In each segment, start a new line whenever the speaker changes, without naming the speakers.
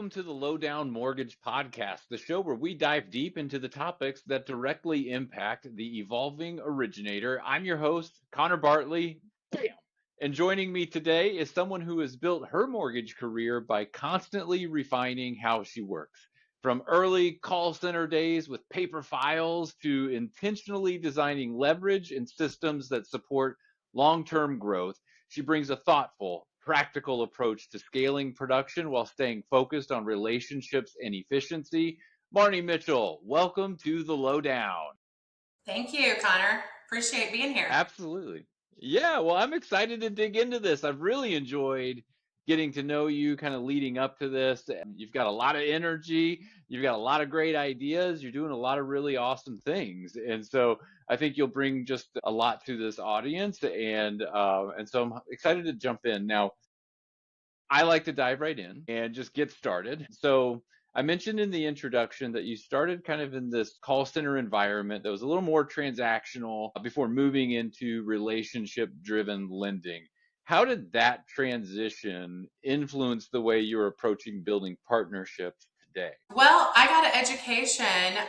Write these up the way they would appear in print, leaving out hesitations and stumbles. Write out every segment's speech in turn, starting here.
welcome to the Lowdown Mortgage Podcast, the show where we dive deep into the topics that directly impact the evolving originator. I'm your host, Connor Bartley. Bam! And joining me today is someone who has built her mortgage career by constantly refining how she works. From early call center days with paper files to intentionally designing leverage and systems that support long term growth, she brings a thoughtful, practical approach to scaling production while staying focused on relationships and efficiency. Marnie Mitchell, welcome to the Lowdown.
Thank you, Connor. Appreciate being here.
Absolutely. Yeah, well, I'm excited to dig into this. I've really enjoyed getting to know you kind of leading up to this. You've got a lot of energy, you've got a lot of great ideas, you're doing a lot of really awesome things. And so I think you'll bring just a lot to this audience. And so I'm excited to jump in. Now, I like to dive right in and just get started. So, I mentioned in the introduction that you started kind of in this call center environment that was a little more transactional before moving into relationship driven lending. How did that transition influence the way you're approaching building partnerships today?
Well, I got an education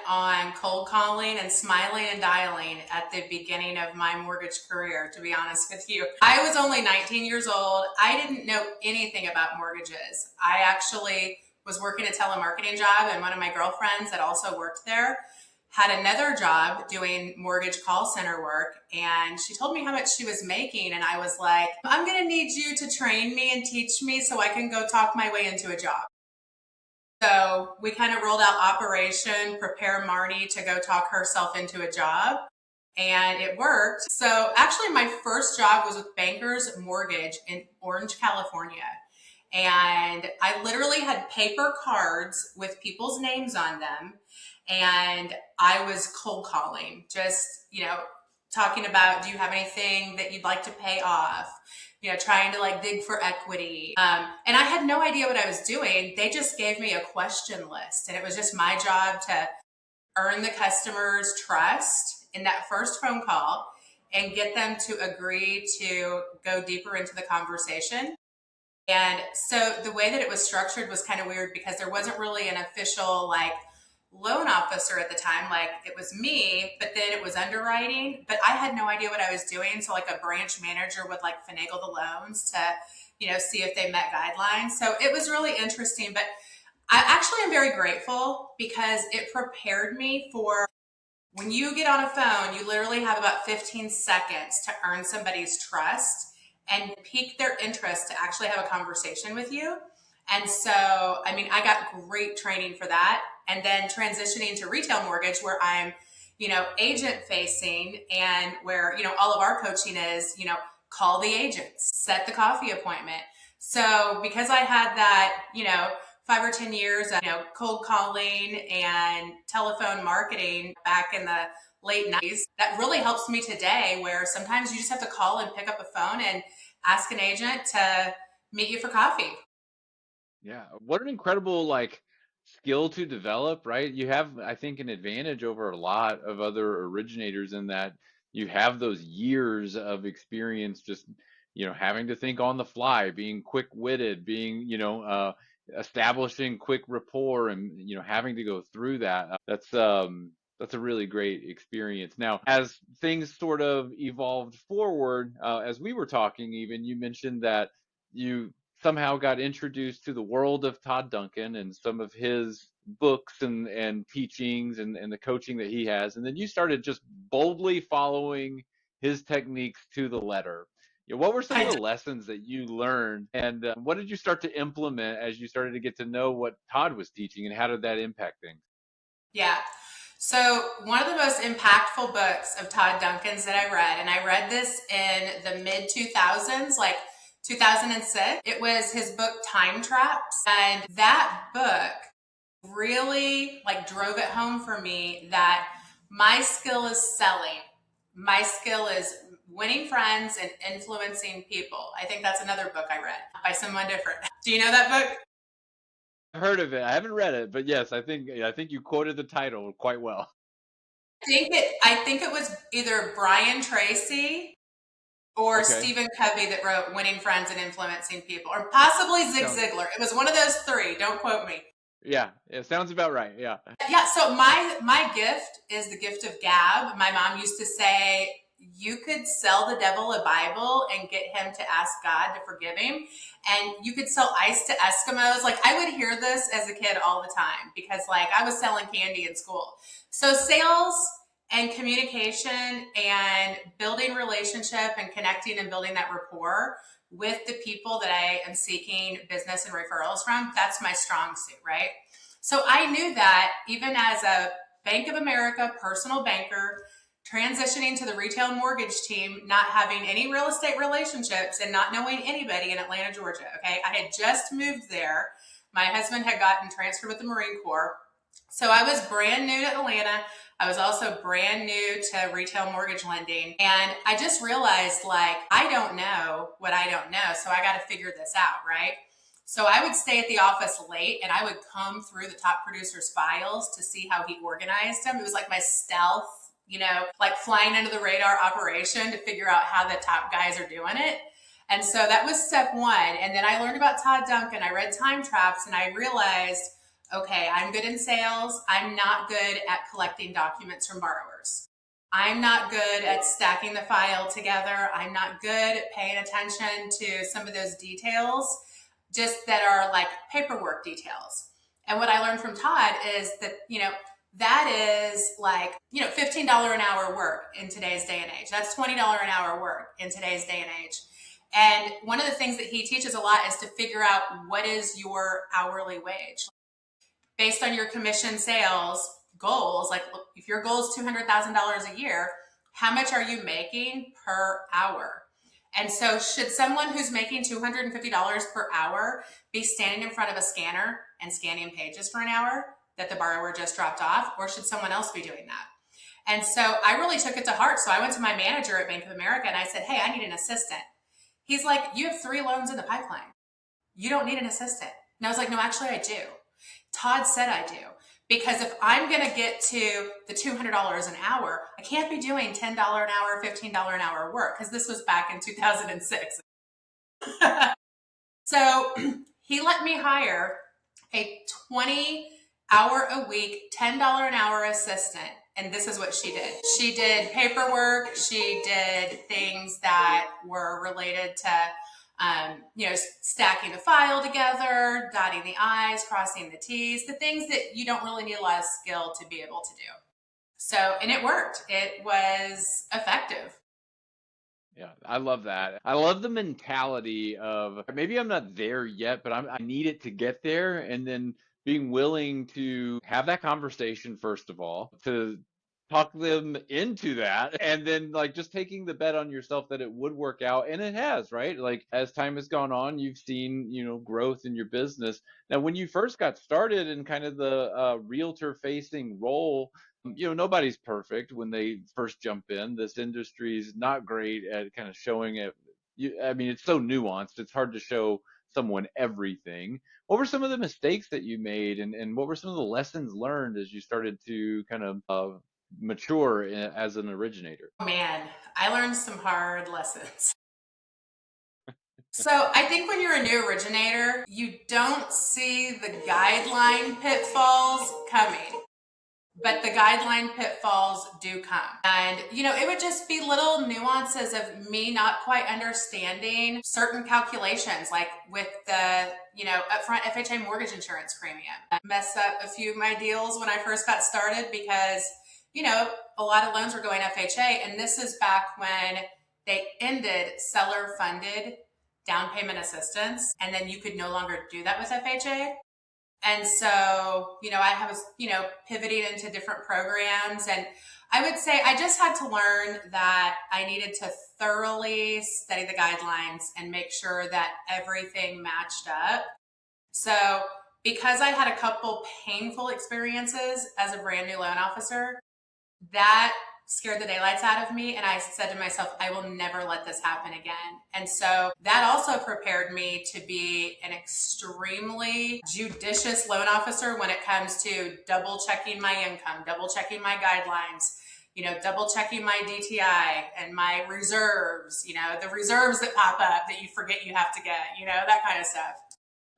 on cold calling and smiling and dialing at the beginning of my mortgage career, to be honest with you. I was only 19 years old. I didn't know anything about mortgages. I actually was working a telemarketing job, and one of my girlfriends that also worked there had another job doing mortgage call center work, and she told me how much she was making, and I was like, I'm going to need you to train me and teach me so I can go talk my way into a job. So we kind of rolled out Operation Prepare Marnie to go talk herself into a job, and it worked. So actually, my first job was with Bankers Mortgage in Orange, California. And I literally had paper cards with people's names on them. And I was cold calling, just, talking about, do you have anything that you'd like to pay off? Trying to like dig for equity. And I had no idea what I was doing. They just gave me a question list, and it was just my job to earn the customer's trust in that first phone call and get them to agree to go deeper into the conversation. And so the way that it was structured was kind of weird because there wasn't really an official like loan officer at the time. Like it was me, but then it was underwriting, but I had no idea what I was doing. So like a branch manager would like finagle the loans to, see if they met guidelines. So it was really interesting, but I actually am very grateful because it prepared me for when you get on a phone, you literally have about 15 seconds to earn somebody's trust and pique their interest to actually have a conversation with you. And so, I mean, I got great training for that. And then transitioning to retail mortgage where I'm, agent facing and where, all of our coaching is, call the agents, set the coffee appointment. So because I had that, 5 or 10 years of cold calling and telephone marketing back in the late 90s, that really helps me today where sometimes you just have to call and pick up a phone and ask an agent to meet you for coffee.
Yeah, what an incredible skill to develop, right? You have, I think, an advantage over a lot of other originators in that you have those years of experience just, having to think on the fly, being quick-witted, being, establishing quick rapport and, having to go through that. That's a really great experience. Now, as things sort of evolved forward, as we were talking, even you mentioned that you somehow got introduced to the world of Todd Duncan and some of his books and teachings and the coaching that he has. And then you started just boldly following his techniques to the letter. What were some of
I
the lessons that you learned, and what did you start to implement as you started to get to know what Todd was teaching, and how did that impact things?
Yeah. So one of the most impactful books of Todd Duncan's that I read this in the mid 2000s, like 2006. It was his book Time Traps. And that book really like drove it home for me that my skill is selling. My skill is winning friends and influencing people. I think that's another book I read by someone different. Do you know that book?
I've heard of it. I haven't read it, but yes, I think you quoted the title quite well.
I think it was either Brian Tracy or
Okay.
Stephen Covey that wrote Winning Friends and Influencing People, or possibly Zig
Sounds,
Ziglar. It was one of those three. Don't quote me.
yeah, it sounds about right. Yeah.
Yeah, so my gift is the gift of gab. My mom used to say you could sell the devil a Bible and get him to ask God to forgive him, and you could sell ice to Eskimos. Like, I would hear this as a kid all the time because like I was selling candy in school. So sales and communication and building relationship and connecting and building that rapport with the people that I am seeking business and referrals from, that's my strong suit, right? So I knew that even as a Bank of America personal banker, transitioning to the retail mortgage team, not having any real estate relationships and not knowing anybody in Atlanta, Georgia. Okay. I had just moved there. My husband had gotten transferred with the Marine Corps. So I was brand new to Atlanta. I was also brand new to retail mortgage lending. And I just realized, like, I don't know what I don't know. So I got to figure this out, right? So I would stay at the office late and I would comb through the top producer's files to see how he organized them. It was like my stealth, like flying under the radar operation to figure out how the top guys are doing it. And so that was step one. And then I learned about Todd Duncan. I read Time Traps and I realized, okay, I'm good in sales. I'm not good at collecting documents from borrowers. I'm not good at stacking the file together. I'm not good at paying attention to some of those details, just that are like paperwork details. And what I learned from Todd is that, that is like, $15 an hour work in today's day and age. That's $20 an hour work in today's day and age. And one of the things that he teaches a lot is to figure out what is your hourly wage based on your commission sales goals. Like, if your goal is $200,000 a year, how much are you making per hour? And so should someone who's making $250 per hour be standing in front of a scanner and scanning pages for an hour that the borrower just dropped off? Or should someone else be doing that? And so I really took it to heart. So I went to my manager at Bank of America and I said, hey, I need an assistant. He's like, you have 3 loans in the pipeline. You don't need an assistant. And I was like, no, actually I do. Todd said I do. Because if I'm going to get to the $200 an hour, I can't be doing $10 an hour, $15 an hour work, because this was back in 2006. So he let me hire a 20-hour a week, $10 an hour assistant. And this is what she did. She did paperwork. She did things that were related to stacking the file together, dotting the I's, crossing the T's, the things that you don't really need a lot of skill to be able to do. So, and it worked. It was effective.
Yeah, I love that. I love the mentality of maybe I'm not there yet, but I need it to get there. And then being willing to have that conversation, first of all, to talk them into that. And then, like, just taking the bet on yourself that it would work out. And it has, right? Like, as time has gone on, you've seen, growth in your business. Now, when you first got started in kind of the realtor facing role, nobody's perfect when they first jump in. This industry is not great at kind of showing it. I mean, it's so nuanced. It's hard to show someone everything. What were some of the mistakes that you made, and what were some of the lessons learned as you started to kind of mature as an originator?
Oh, man, I learned some hard lessons. So I think when you're a new originator, you don't see the guideline pitfalls coming. But the guideline pitfalls do come. And, it would just be little nuances of me not quite understanding certain calculations, like with the, upfront FHA mortgage insurance premium. I messed up a few of my deals when I first got started because, a lot of loans were going FHA. And this is back when they ended seller funded down payment assistance. And then you could no longer do that with FHA. And so, I was, pivoting into different programs. And I would say I just had to learn that I needed to thoroughly study the guidelines and make sure that everything matched up. So because I had a couple painful experiences as a brand new loan officer, that scared the daylights out of me. And I said to myself, I will never let this happen again. And so that also prepared me to be an extremely judicious loan officer when it comes to double checking my income, double checking my guidelines, double checking my DTI and my reserves, the reserves that pop up that you forget you have to get, that kind of stuff.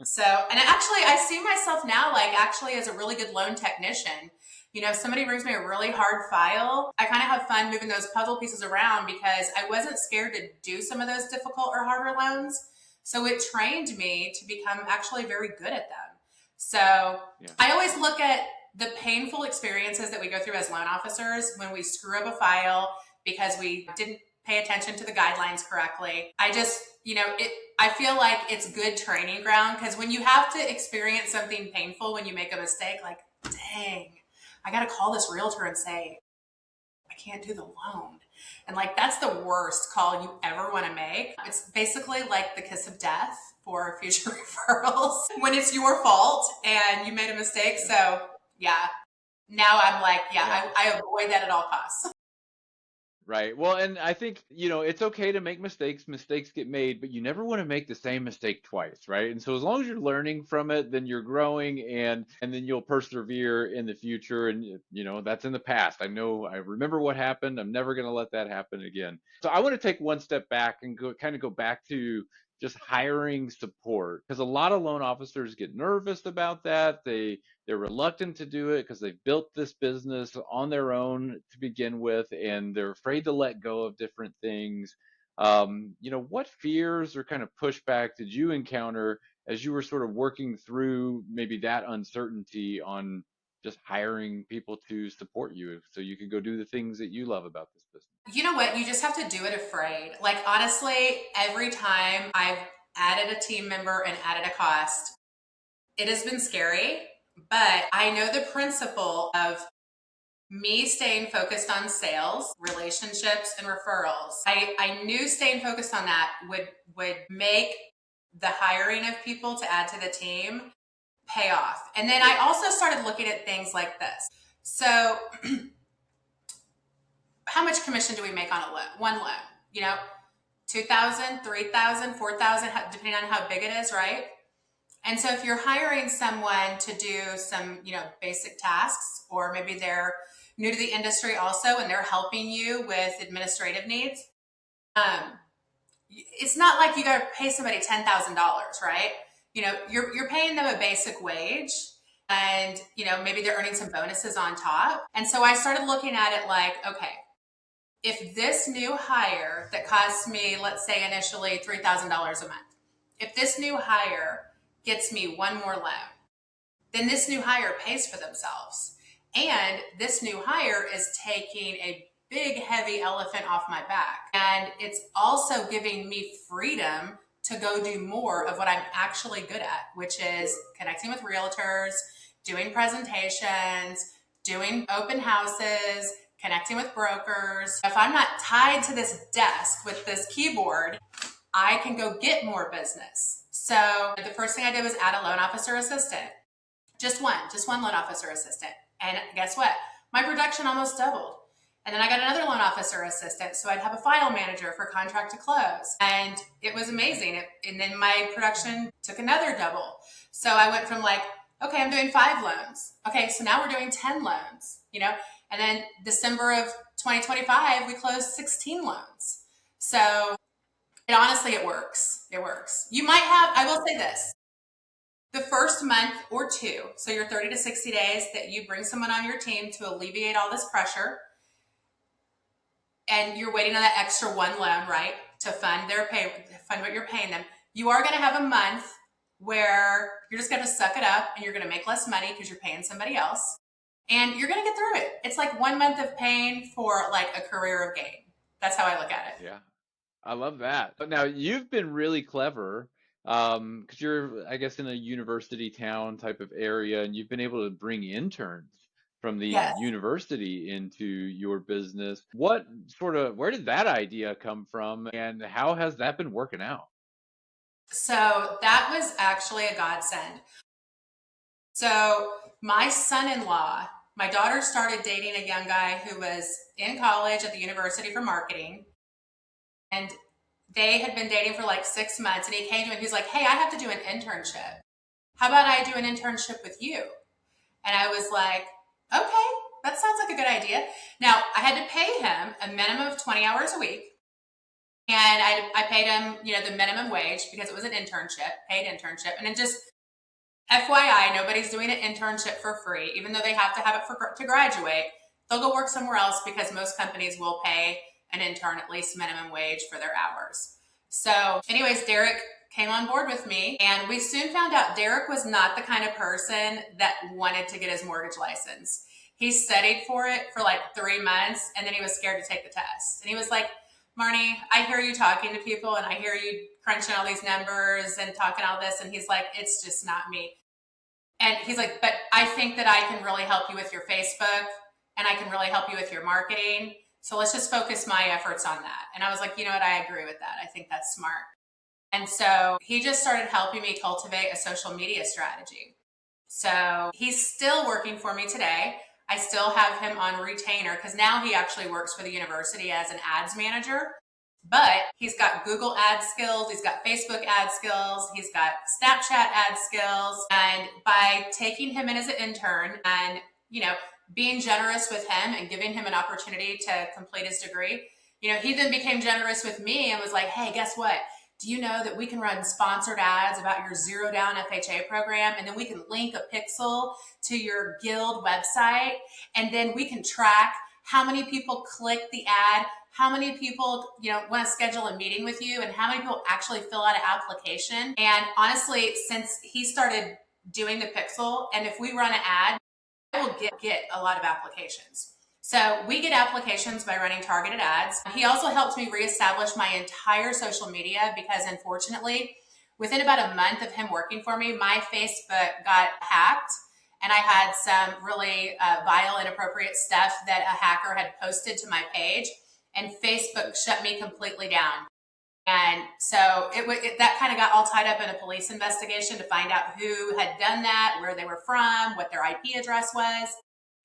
So, and actually, I see myself now, like, actually as a really good loan technician. If somebody brings me a really hard file, I kind of have fun moving those puzzle pieces around because I wasn't scared to do some of those difficult or harder loans. So it trained me to become actually very good at them. So
Yeah.
I always look at the painful experiences that we go through as loan officers when we screw up a file because we didn't pay attention to the guidelines correctly. I feel like it's good training ground because when you have to experience something painful when you make a mistake, like, dang, I got to call this realtor and say, I can't do the loan. And like, that's the worst call you ever want to make. It's basically like the kiss of death for future referrals when it's your fault and you made a mistake.
Yeah.
So yeah, now I'm like,
Yeah.
I avoid that at all costs.
Right. Well, and I think, it's okay to make mistakes. Mistakes get made, but you never want to make the same mistake twice, right? And so as long as you're learning from it, then you're growing and then you'll persevere in the future and that's in the past. I remember what happened. I'm never going to let that happen again. So I want to take one step back and go back to just hiring support because a lot of loan officers get nervous about that. They're reluctant to do it because they've built this business on their own to begin with, and they're afraid to let go of different things. What fears or kind of pushback did you encounter as you were sort of working through maybe that uncertainty on just hiring people to support you so you could go do the things that you love about this business?
You know what? You just have to do it afraid. Like, honestly, every time I've added a team member and added a cost, it has been scary, but I know the principle of me staying focused on sales, relationships, and referrals. I knew staying focused on that would make the hiring of people to add to the team pay off. And then I also started looking at things like this. So how much commission do we make on a loan? One loan, 2,000, 3,000, 4,000, depending on how big it is, right? And so if you're hiring someone to do some, basic tasks, or maybe they're new to the industry also and they're helping you with administrative needs, it's not like you got to pay somebody $10,000, right? You're paying them a basic wage, and maybe they're earning some bonuses on top. And so I started looking at it like, okay, if this new hire that costs me, let's say initially $3,000 a month, if this new hire gets me one more loan, then this new hire pays for themselves. And this new hire is taking a big, heavy elephant off my back. And it's also giving me freedom to go do more of what I'm actually good at, which is connecting with realtors, doing presentations, doing open houses, connecting with brokers. If I'm not tied to this desk with this keyboard, I can go get more business. So the first thing I did was add a loan officer assistant. Just one loan officer assistant. And guess what? My production almost doubled. And then I got another loan officer assistant, so I'd have a file manager for contract to close. And it was amazing. And then my production took another double. So I went from like, okay, I'm doing 5 loans. Okay, so now we're doing 10 loans, And then December of 2025, we closed 16 loans. So it works. It works. You might have, I will say this, the first month or two, so your 30 to 60 days that you bring someone on your team to alleviate all this pressure, and you're waiting on that extra one loan, right, to fund what you're paying them, you are going to have a month where you're just going to suck it up and you're going to make less money because you're paying somebody else. And you're going to get through it. It's like 1 month of pain for like a career of gain. That's how I look at it.
Yeah. I love that. But now you've been really clever, because you're, I guess, in a university town type of area, and you've been able to bring interns from the
Yes.
university into your business. Where did that idea come from, and how has that been working out?
So that was actually a godsend. So my daughter started dating a young guy who was in college at the university for marketing. And they had been dating for like 6 months, and he came to me and he's like, hey, I have to do an internship. How about I do an internship with you? And I was like, okay. that sounds like a good idea. Now, I had to pay him a minimum of 20 hours a week. And I paid him, the minimum wage because it was an internship, paid internship. And then just FYI, nobody's doing an internship for free, even though they have to have it to graduate. They'll go work somewhere else because most companies will pay an intern at least minimum wage for their hours. So, anyways, Derek came on board with me, and we soon found out Derek was not the kind of person that wanted to get his mortgage license. He studied for it for like 3 months, and then he was scared to take the test. And he was like, Marnie, I hear you talking to people and I hear you crunching all these numbers and talking all this. And he's like, it's just not me. And he's like, but I think that I can really help you with your Facebook and I can really help you with your marketing. So let's just focus my efforts on that. And I was like, you know what? I agree with that. I think that's smart. And so he just started helping me cultivate a social media strategy. So he's still working for me today. I still have him on retainer because now he actually works for the university as an ads manager. But he's got Google ad skills, he's got Facebook ad skills, he's got Snapchat ad skills. And by taking him in as an intern and, being generous with him and giving him an opportunity to complete his degree, he then became generous with me and was like, hey, guess what? Do you know that we can run sponsored ads about your zero down FHA program? And then we can link a pixel to your guild website. And then we can track how many people click the ad, how many people, want to schedule a meeting with you, and how many people actually fill out an application. And honestly, since he started doing the pixel, and if we run an ad, I will get a lot of applications. So we get applications by running targeted ads. He also helped me reestablish my entire social media because unfortunately, within about a month of him working for me, my Facebook got hacked and I had some really vile, inappropriate stuff that a hacker had posted to my page, and Facebook shut me completely down. And so that kind of got all tied up in a police investigation to find out who had done that, where they were from, what their IP address was.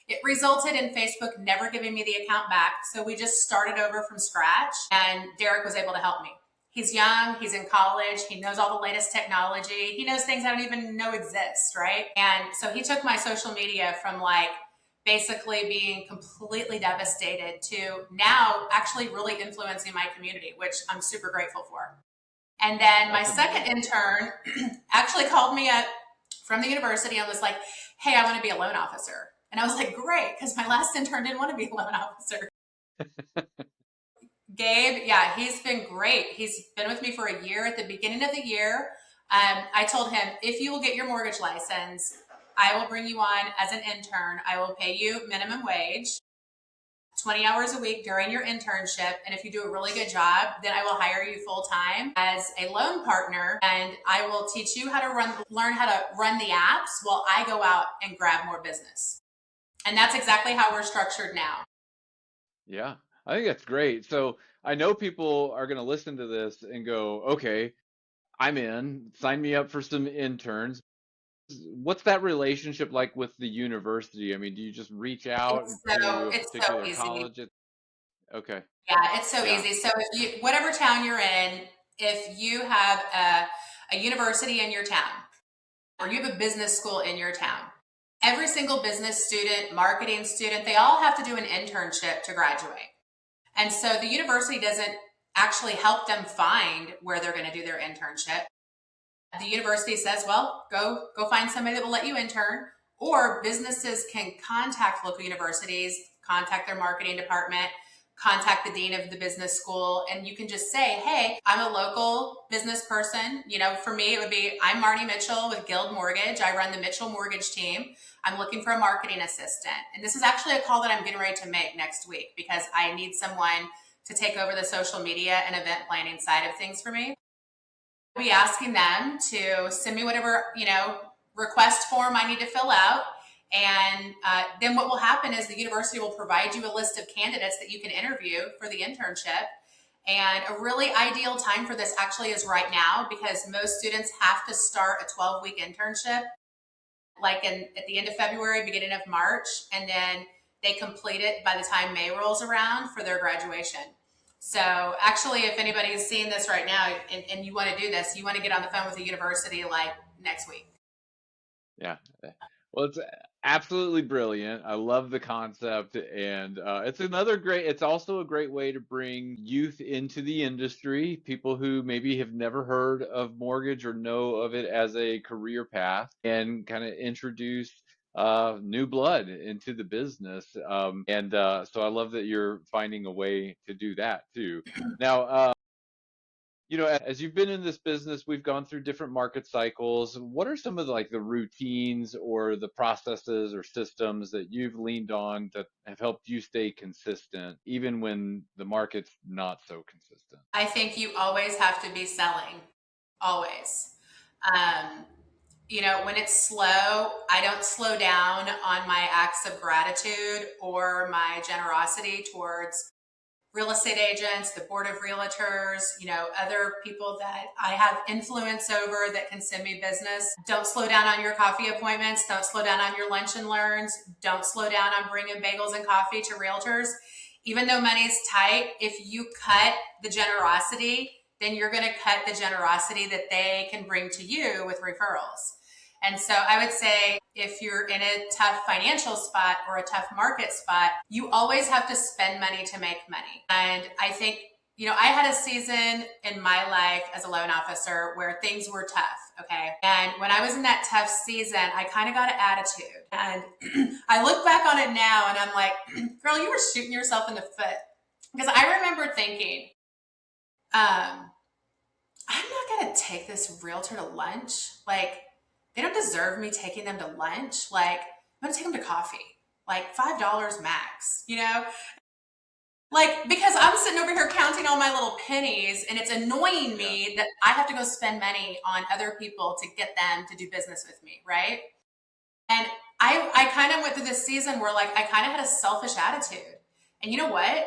It resulted in Facebook never giving me the account back. So we just started over from scratch, and Derek was able to help me. He's young, he's in college, he knows all the latest technology, he knows things I don't even know exist, right? And so he took my social media from like basically being completely devastated to now actually really influencing my community, which I'm super grateful for. And then my
That's
second
amazing.
intern actually called me up from the university and was like, hey, I want to be a loan officer. And I was like, great, because my last intern didn't want to be a loan officer. Gabe, yeah, he's been great. He's been with me for a year. At the beginning of the year, I told him, if you will get your mortgage license, I will bring you on as an intern. I will pay you minimum wage, 20 hours a week during your internship. And if you do a really good job, then I will hire you full time as a loan partner. And I will teach you how to learn how to run the apps while I go out and grab more business. And that's exactly how we're structured now.
Yeah, I think that's great. So I know people are going to listen to this and go, okay, I'm in, sign me up for some interns. What's that relationship like with the university? I mean, do you just reach out to a
It's so
particular
easy.
college? Okay.
Yeah, it's so
Yeah.
easy. So if you, whatever town you're in, if you have a university in your town or you have a business school in your town, every single business student, marketing student, they all have to do an internship to graduate. And so the university doesn't actually help them find where they're going to do their internship. The university says, well, go find somebody that will let you intern, or businesses can contact local universities, contact their marketing department, contact the dean of the business school, and you can just say, hey, I'm a local business person. For me, it would be, I'm Marnie Mitchell with Guild Mortgage. I run the Mitchell Mortgage team. I'm looking for a marketing assistant. And this is actually a call that I'm getting ready to make next week because I need someone to take over the social media and event planning side of things for me. I'll be asking them to send me whatever, request form I need to fill out. And then what will happen is the university will provide you a list of candidates that you can interview for the internship. And a really ideal time for this actually is right now because most students have to start a 12-week internship like at the end of February, beginning of March, and then they complete it by the time May rolls around for their graduation. So actually, if anybody's seeing this right now and you want to do this, you want to get on the phone with the university like next week.
Yeah. Well, Absolutely brilliant. I love the concept, and it's also a great way to bring youth into the industry, people who maybe have never heard of mortgage or know of it as a career path, and kind of introduce new blood into the business. And so I love that you're finding a way to do that too. Now, as you've been in this business, we've gone through different market cycles. What are some of the routines or the processes or systems that you've leaned on that have helped you stay consistent, even when the market's not so consistent?
I think you always have to be selling, always. Um, when it's slow, I don't slow down on my acts of gratitude or my generosity towards real estate agents, the board of realtors, other people that I have influence over that can send me business. Don't slow down on your coffee appointments. Don't slow down on your lunch and learns. Don't slow down on bringing bagels and coffee to realtors. Even though money's tight, if you cut the generosity, then you're going to cut the generosity that they can bring to you with referrals. And so I would say if you're in a tough financial spot or a tough market spot, you always have to spend money to make money. And I think, I had a season in my life as a loan officer where things were tough. Okay. And when I was in that tough season, I kind of got an attitude. And I look back on it now and I'm like, girl, you were shooting yourself in the foot. Because I remember thinking, I'm not going to take this realtor to lunch. Like, they don't deserve me taking them to lunch. Like, I'm going to take them to coffee, like $5 max, Like, because I'm sitting over here counting all my little pennies and it's annoying
Yeah.
me that I have to go spend money on other people to get them to do business with me, right? And I kind of went through this season where, like, I kind of had a selfish attitude. And you know what?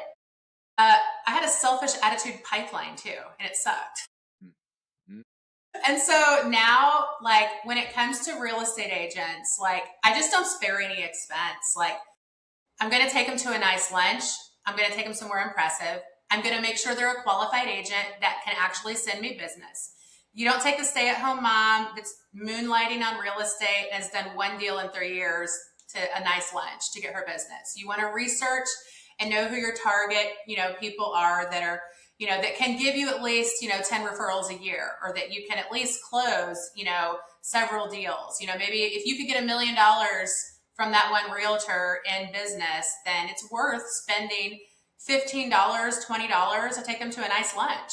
I had a selfish attitude pipeline too, and it sucked.
Mm-hmm.
And so now, like, when it comes to real estate agents, like, I just don't spare any expense. Like, I'm going to take them to a nice lunch. I'm going to take them somewhere impressive. I'm going to make sure they're a qualified agent that can actually send me business. You don't take the stay at home mom that's moonlighting on real estate and has done one deal in 3 years to a nice lunch to get her business. You want to research and know who your target, people are that are, that can give you at least, 10 referrals a year, or that you can at least close, several deals. Maybe if you could get $1 million from that one realtor in business, then it's worth spending $15, $20 to take them to a nice lunch.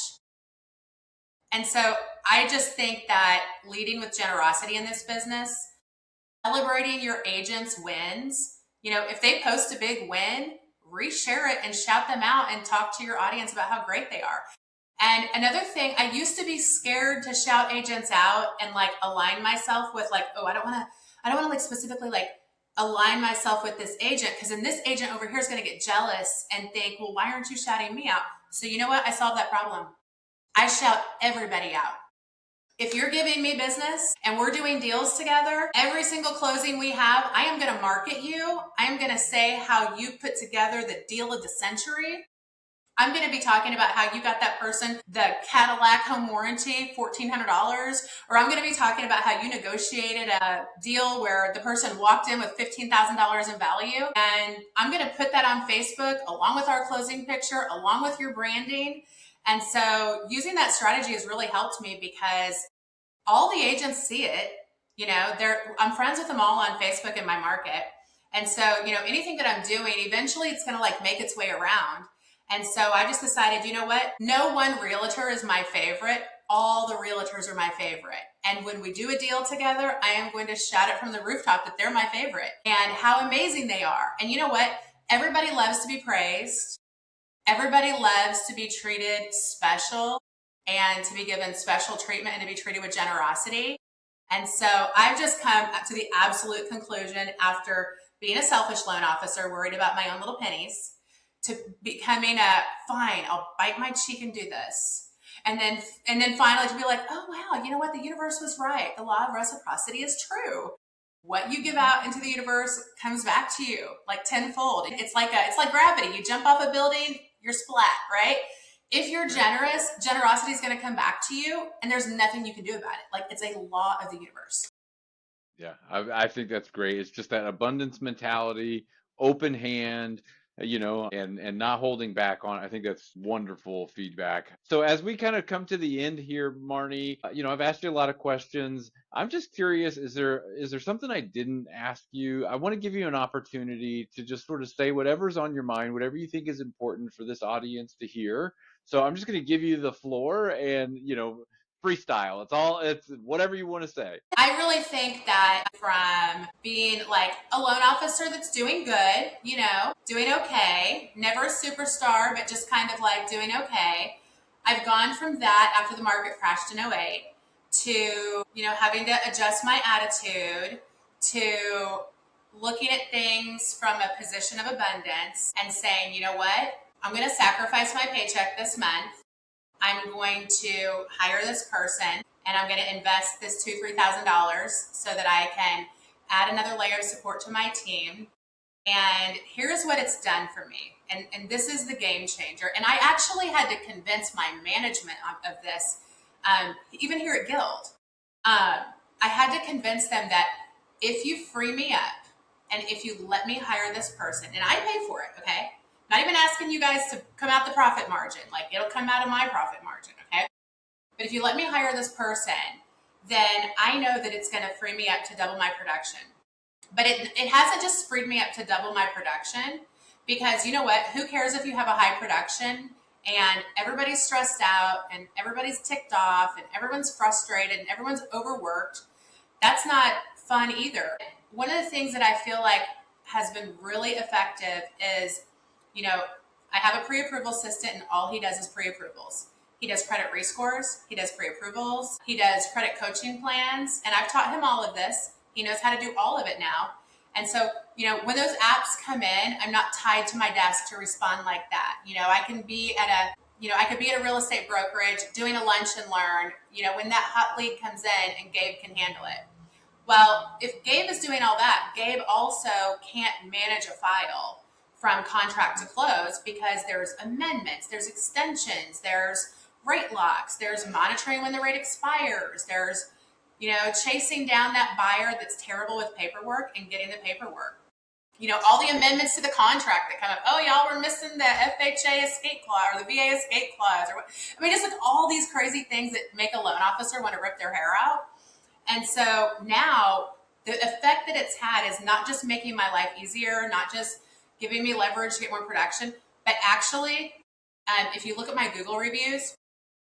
And so I just think that leading with generosity in this business, celebrating your agents' wins, if they post a big win, reshare it and shout them out and talk to your audience about how great they are. And another thing, I used to be scared to shout agents out and like align myself with like, oh, I don't want to like specifically like align myself with this agent because then this agent over here is going to get jealous and think, well, why aren't you shouting me out? So you know what? I solved that problem. I shout everybody out. If you're giving me business and we're doing deals together, every single closing we have, I am going to market you. I am going to say how you put together the deal of the century. I'm going to be talking about how you got that person the Cadillac home warranty, $1,400, or I'm going to be talking about how you negotiated a deal where the person walked in with $15,000 in value. And I'm going to put that on Facebook along with our closing picture, along with your branding. And so using that strategy has really helped me because all the agents see it. I'm friends with them all on Facebook in my market. And so, anything that I'm doing, eventually it's going to like make its way around. And so I just decided, you know what? No one realtor is my favorite. All the realtors are my favorite. And when we do a deal together, I am going to shout it from the rooftop that they're my favorite and how amazing they are. And you know what? Everybody loves to be praised. Everybody loves to be treated special and to be given special treatment and to be treated with generosity. And so I've just come to the absolute conclusion after being a selfish loan officer, worried about my own little pennies, to becoming a fine, I'll bite my cheek and do this. And then finally to be like, oh wow, you know what? The universe was right. The law of reciprocity is true. What you give out into the universe comes back to you like tenfold. It's like gravity. You jump off a building, you're splat, right? If you're
Right.
generous, generosity is going to come back to you, and there's nothing you can do about it. Like, it's a law of the universe.
Yeah, I think that's great. It's just that abundance mentality, open hand, and not holding back on it. I think that's wonderful feedback. So as we kind of come to the end here, Marnie, I've asked you a lot of questions. I'm just curious, is there something I didn't ask you? I want to give you an opportunity to just sort of say whatever's on your mind, whatever you think is important for this audience to hear. So I'm just going to give you the floor and, freestyle. It's whatever you want to say.
I really think that from being like a loan officer that's doing good, doing okay, never a superstar, but just kind of like doing okay. I've gone from that after the market crashed in '08 to, having to adjust my attitude to looking at things from a position of abundance and saying, you know what? I'm going to sacrifice my paycheck this month. I'm going to hire this person and I'm going to invest this $2,000, $3,000 so that I can add another layer of support to my team. And here's what it's done for me. And this is the game changer. And I actually had to convince my management of this, even here at Guild. I had to convince them that if you free me up and if you let me hire this person, and I pay for it, okay? Not even asking you guys to come out the profit margin. Like, it'll come out of my profit margin, okay? But if you let me hire this person, then I know that it's going to free me up to double my production. But it hasn't just freed me up to double my production, because you know what? Who cares if you have a high production and everybody's stressed out and everybody's ticked off and everyone's frustrated and everyone's overworked? That's not fun either. One of the things that I feel like has been really effective is, I have a pre-approval assistant and all he does is pre-approvals. He does credit rescores, he does pre-approvals, he does credit coaching plans, and I've taught him all of this. He knows how to do all of it now. And so, when those apps come in, I'm not tied to my desk to respond like that. I can be at I could be at a real estate brokerage doing a lunch and learn, when that hot lead comes in and Gabe can handle it. Well, if Gabe is doing all that, Gabe also can't manage a file from contract to close because there's amendments, there's extensions, there's rate locks, there's monitoring when the rate expires, there's, chasing down that buyer that's terrible with paperwork and getting the paperwork. All the amendments to the contract that come up. Oh, y'all were missing the FHA escape clause or the VA escape clause. Or what. I mean, just like all these crazy things that make a loan officer want to rip their hair out. And so now the effect that it's had is not just making my life easier, not just giving me leverage to get more production, but actually, if you look at my Google reviews,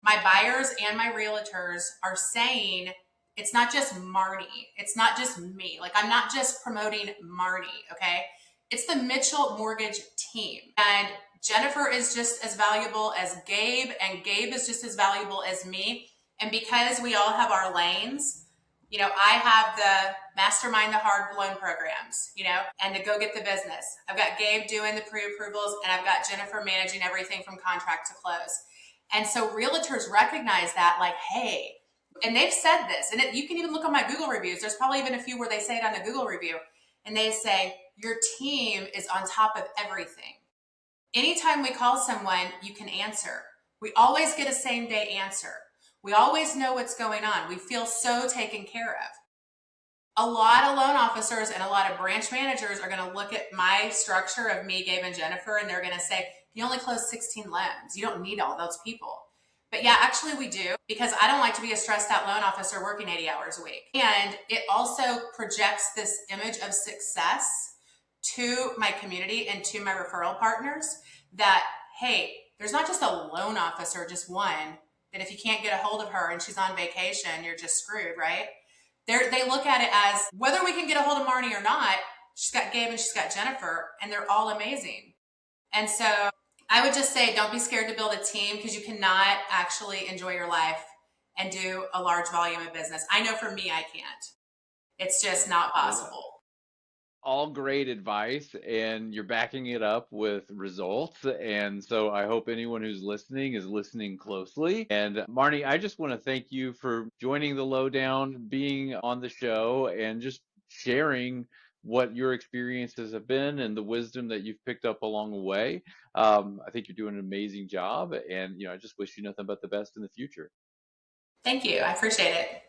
my buyers and my realtors are saying it's not just Marnie. It's not just me. Like, I'm not just promoting Marnie, okay? It's the Mitchell Mortgage team. And Jennifer is just as valuable as Gabe, and Gabe is just as valuable as me. And because we all have our lanes, I have the mastermind the hard loan programs, and the go get the business. I've got Gabe doing the pre-approvals, and I've got Jennifer managing everything from contract to close. And so realtors recognize that, like, hey, and they've said this, and you can even look on my Google reviews. There's probably even a few where they say it on the Google review, and they say, your team is on top of everything. Anytime we call someone, you can answer. We always get a same day answer. We always know what's going on. We feel so taken care of. A lot of loan officers and a lot of branch managers are going to look at my structure of me, Gabe, and Jennifer, and they're going to say, you only close 16 loans. You don't need all those people. But yeah, actually we do, because I don't like to be a stressed out loan officer working 80 hours a week. And it also projects this image of success to my community and to my referral partners that, hey, there's not just a loan officer, just one, that if you can't get a hold of her and she's on vacation, you're just screwed, right? They look at it as whether we can get a hold of Marnie or not, she's got Gabe and she's got Jennifer, and they're all amazing. And so I would just say, don't be scared to build a team, because you cannot actually enjoy your life and do a large volume of business. I know for me, I can't. It's just not possible.
All great advice, and you're backing it up with results. And so I hope anyone who's listening is listening closely. And Marnie, I just want to thank you for joining the Lowdown, being on the show, and just sharing what your experiences have been and the wisdom that you've picked up along the way. I think you're doing an amazing job, and I just wish you nothing but the best in the future.
Thank you. I appreciate it.